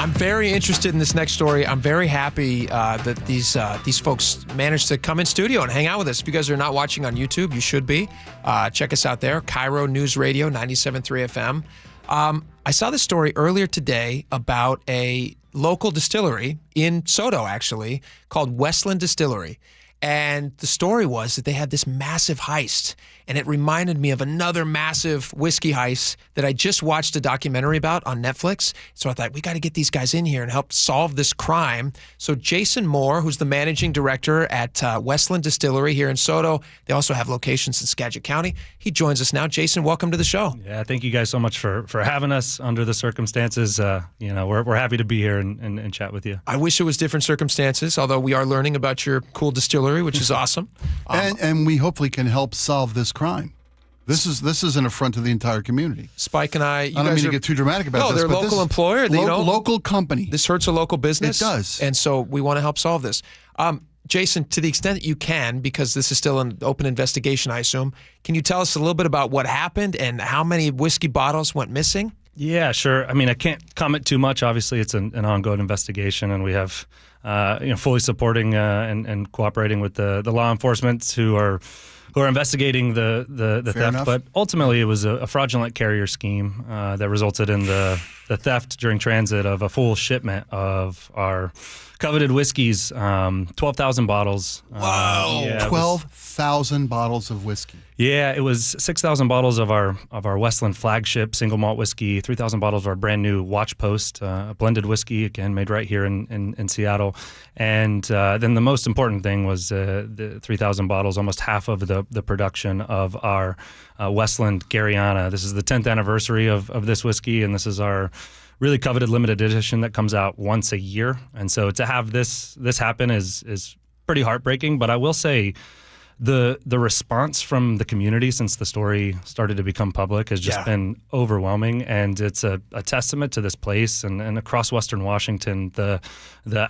I'm very interested in this next story. I'm very happy that these folks managed to come in studio and hang out with us. If you guys are not watching on YouTube, you should be. Check us out there, KIRO Newsradio, 97.3 FM. I saw this story earlier today about a local distillery in Soto, actually, called Westland Distillery. And the story was that they had this massive heist, and it reminded me of another massive whiskey heist that I just watched a documentary about on Netflix. So I thought, we got to get these guys in here and help solve this crime. So Jason Moore, who's the managing director at Westland Distillery here in Soto, they also have locations in Skagit County. He joins us now. Jason, welcome to the show. Yeah, thank you guys so much for having us under the circumstances. We're happy to be here and chat with you. I wish it was different circumstances, although we are learning about your cool distillery, which is awesome. And we hopefully can help solve this crime. This is an affront to the entire community. Spike and I don't mean to get too dramatic about this. No, they're a local employer. Local company. This hurts a local business. It does. And so we want to help solve this. Jason, to the extent that you can, because this is still an open investigation, I assume, can you tell us a little bit about what happened and how many whiskey bottles went missing? Yeah, sure. I mean, I can't comment too much. Obviously, it's an ongoing investigation, and we have fully supporting and cooperating with the law enforcement who are investigating the theft. Enough. But ultimately, it was a fraudulent carrier scheme that resulted in the theft during transit of a full shipment of our coveted whiskeys, 12,000 bottles. Wow. 12,000 bottles of whiskey. Yeah, it was 6,000 bottles of our Westland flagship single malt whiskey, 3,000 bottles of our brand new Watch Post, a blended whiskey, again, made right here in Seattle. And then the most important thing was the 3,000 bottles, almost half of the production of our Westland Garryana. This is the 10th anniversary of this whiskey, and this is our really coveted limited edition that comes out once a year. And so to have this happen is pretty heartbreaking. But I will say the response from the community since the story started to become public has just been overwhelming. And it's a testament to this place and across Western Washington. The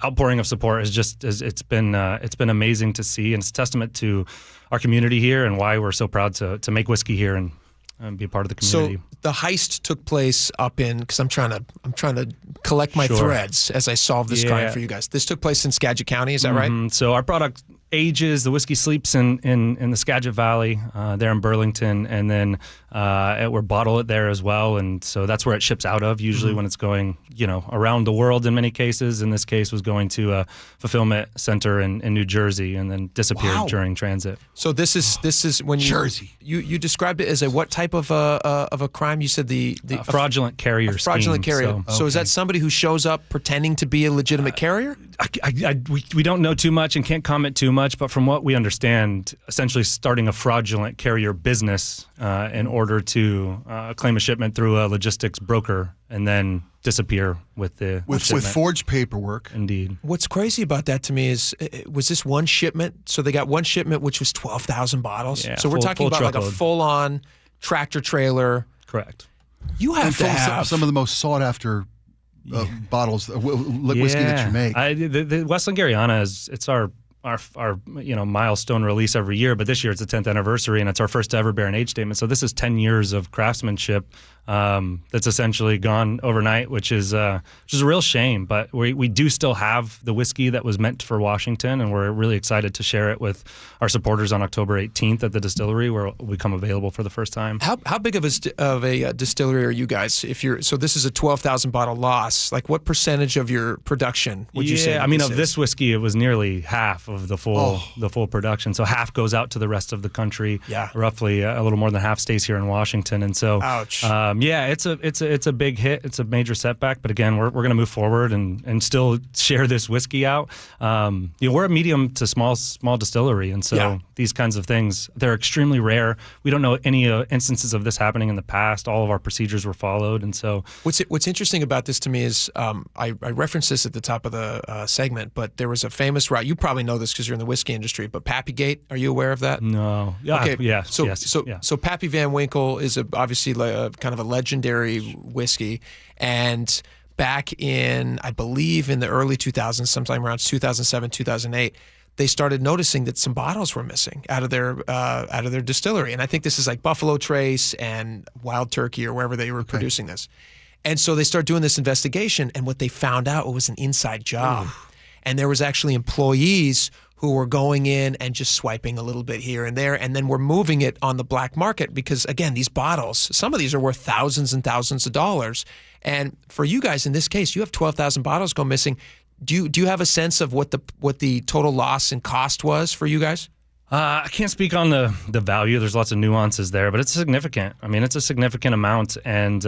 outpouring of support it's been amazing to see. And it's a testament to our community here and why we're so proud to make whiskey here and be a part of the community. So the heist took place up in, because I'm trying to collect my threads as I solve this crime for you guys. This took place in Skagit County, is that right? So our product ages, the whiskey sleeps in the Skagit Valley there in Burlington, and then we bottle it there as well. And so that's where it ships out of usually when it's going, around the world in many cases. In this case was going to a fulfillment center in New Jersey and then disappeared during transit. So this is when you described it as what type of a crime? You said the fraudulent carrier scheme. Fraudulent carrier. So is that somebody who shows up pretending to be a legitimate carrier? We don't know too much and can't comment too much, but from what we understand, essentially starting a fraudulent carrier business in order to claim a shipment through a logistics broker and then disappear with forged paperwork. Indeed. What's crazy about that to me is, was this one shipment? So they got one shipment, which was 12,000 bottles. Yeah, so we're talking about truckload. like a full-on tractor trailer. Correct. You have to have some of the most sought-after bottles of whiskey that you make. The Westland Garryana it's our milestone release every year, but this year it's the 10th anniversary and it's our first ever bear and age statement. So this is 10 years of craftsmanship that's essentially gone overnight, which is a real shame. But we do still have the whiskey that was meant for Washington, and we're really excited to share it with our supporters on October 18th at the distillery, where it will become available for the first time. How big of a distillery are you guys? So this is a 12,000 bottle loss. Like, what percentage of your production would you say? Yeah, I mean, of this whiskey, it was nearly half of the full production. So half goes out to the rest of the country. Yeah. Roughly a little more than half stays here in Washington. And so, ouch. It's a big hit. It's a major setback. But again, we're going to move forward and still share this whiskey out. We're a medium to small distillery, and so these kinds of things, they're extremely rare. We don't know any instances of this happening in the past. All of our procedures were followed, and so what's interesting about this to me is I referenced this at the top of the segment, but there was a famous route. You probably know this because you're in the whiskey industry, but Pappygate. Are you aware of that? No. Yeah. Okay. Yeah. So Pappy Van Winkle is obviously kind of a legendary whiskey, and back in, I believe, in the early 2000s, sometime around 2007, 2008, they started noticing that some bottles were missing out of their distillery, and I think this is like Buffalo Trace and Wild Turkey or wherever they were producing this. And so they start doing this investigation, and what they found out was an inside job. And there was actually employees who were going in and just swiping a little bit here and there, and then we're moving it on the black market because, again, these bottles, some of these are worth thousands and thousands of dollars. And for you guys, in this case, you have 12,000 bottles go missing. Do you have a sense of what the total loss and cost was for you guys? I can't speak on the value. There's lots of nuances there, but it's significant. I mean, it's a significant amount. And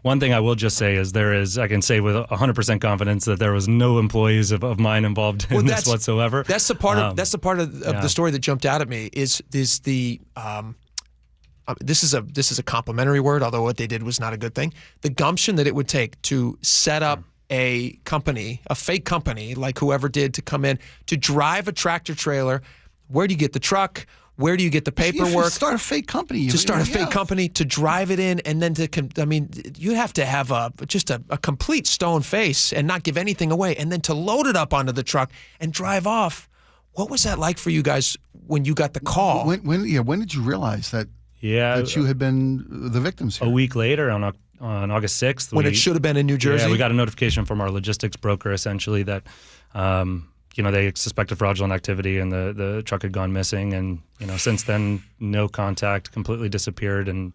one thing I will just say is I can say with 100% confidence that there was no employees of mine involved in this whatsoever. That's the part of the story that jumped out at me is the this is a complimentary word, although what they did was not a good thing. The gumption that it would take to set up a company, a fake company, like whoever did, to come in to drive a tractor trailer. Where do you get the truck? Where do you get the paperwork? Start a fake company. To start a fake company, to drive it in, and then you have to have just a complete stone face and not give anything away, and then to load it up onto the truck and drive off. What was that like for you guys when you got the call? When did you realize that you had been the victims here? A week later, on August 6th. When it should have been in New Jersey? Yeah, we got a notification from our logistics broker, essentially, that they suspected fraudulent activity and the truck had gone missing. And, since then, no contact, completely disappeared. And,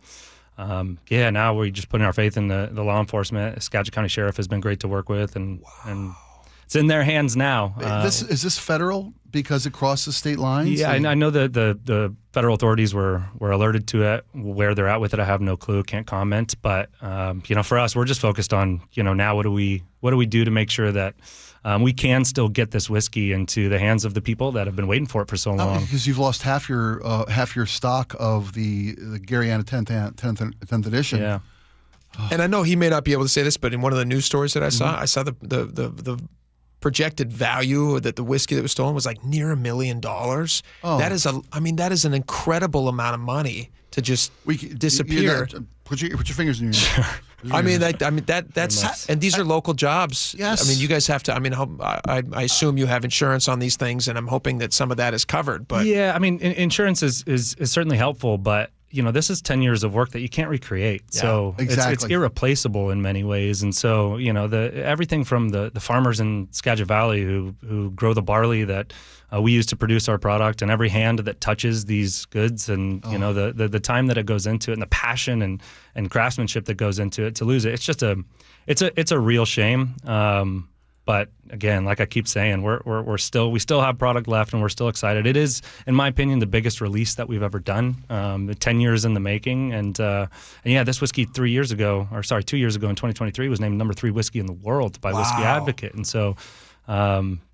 now we're just putting our faith in the law enforcement. Skagit County Sheriff has been great to work with, and it's in their hands now. Is this federal because it crosses state lines? Yeah, I know that the federal authorities were alerted to it. Where they're at with it, I have no clue. Can't comment. But for us, we're just focused on now what do we do to make sure that we can still get this whiskey into the hands of the people that have been waiting for it for so long. Because you've lost half your stock of the Garryana 10th edition. Yeah. And I know he may not be able to say this, but in one of the news stories that I saw the projected value that the whiskey that was stolen was like near $1 million. Oh. That is an incredible amount of money to just disappear. Put your fingers in your ears. That's and these are local jobs. Yes. I mean, you guys have to. I mean, I assume you have insurance on these things, and I'm hoping that some of that is covered. But yeah, I mean, insurance is certainly helpful, but this is 10 years of work that you can't recreate. Yeah, so exactly. It's irreplaceable in many ways. And so, everything from the farmers in Skagit Valley who grow the barley that we use to produce our product, and every hand that touches these goods, and the time that it goes into it, and the passion and craftsmanship that goes into it, to lose it, it's just it's a real shame. But again, like I keep saying, we still have product left, and we're still excited. It is, in my opinion, the biggest release that we've ever done. 10 years in the making, and this whiskey 2 years ago in 2023 was named number 3 whiskey in the world by Whiskey Advocate. And so,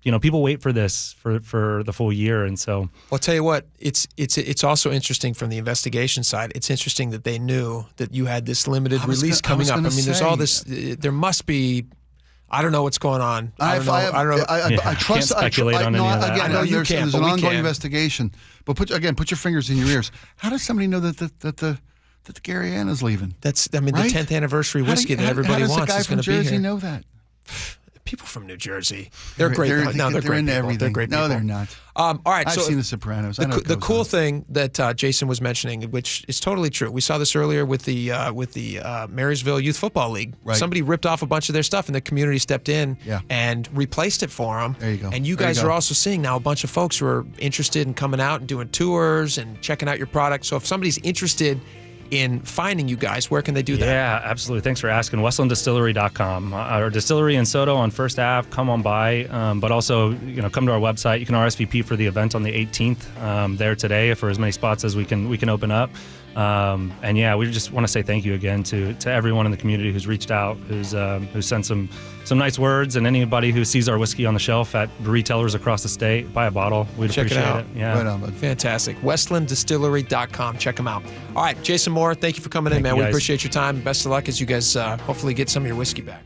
people wait for this for the full year, and so. Well, I'll tell you what, it's also interesting from the investigation side. It's interesting that they knew that you had this limited release coming up. I mean, there's all this. There must be. I don't know what's going on. I don't know. I trust. Can't speculate on any of that. I know you can't. There's an ongoing investigation. But put your fingers in your ears. How does somebody know that the Garryana's leaving? That's the 10th anniversary whiskey that everybody wants is going to be here. How does a guy from Jersey know that? People from New Jersey, they're great. They're great into people. everything. They're great people. No, they're not. All right, I've seen The Sopranos. The cool thing that Jason was mentioning, which is totally true, we saw this earlier with the Marysville Youth Football League. Right. Somebody ripped off a bunch of their stuff, and the community stepped in and replaced it for them. There you go. And you guys are also seeing now a bunch of folks who are interested in coming out and doing tours and checking out your product. So if somebody's interested in finding you guys, where can they do that? Yeah, absolutely. Thanks for asking. WestlandDistillery.com. Our distillery in Soto on First Ave. Come on by, but also come to our website. You can RSVP for the event on the 18th there today for as many spots as we can open up. We just want to say thank you again to everyone in the community who's reached out, who's sent some nice words, and anybody who sees our whiskey on the shelf at retailers across the state. Buy a bottle. We'd appreciate it. Yeah. Right on, bud. Fantastic. WestlandDistillery.com. Check them out. All right, Jason Moore, thank you for coming in, man. We appreciate your time. Best of luck as you guys hopefully get some of your whiskey back.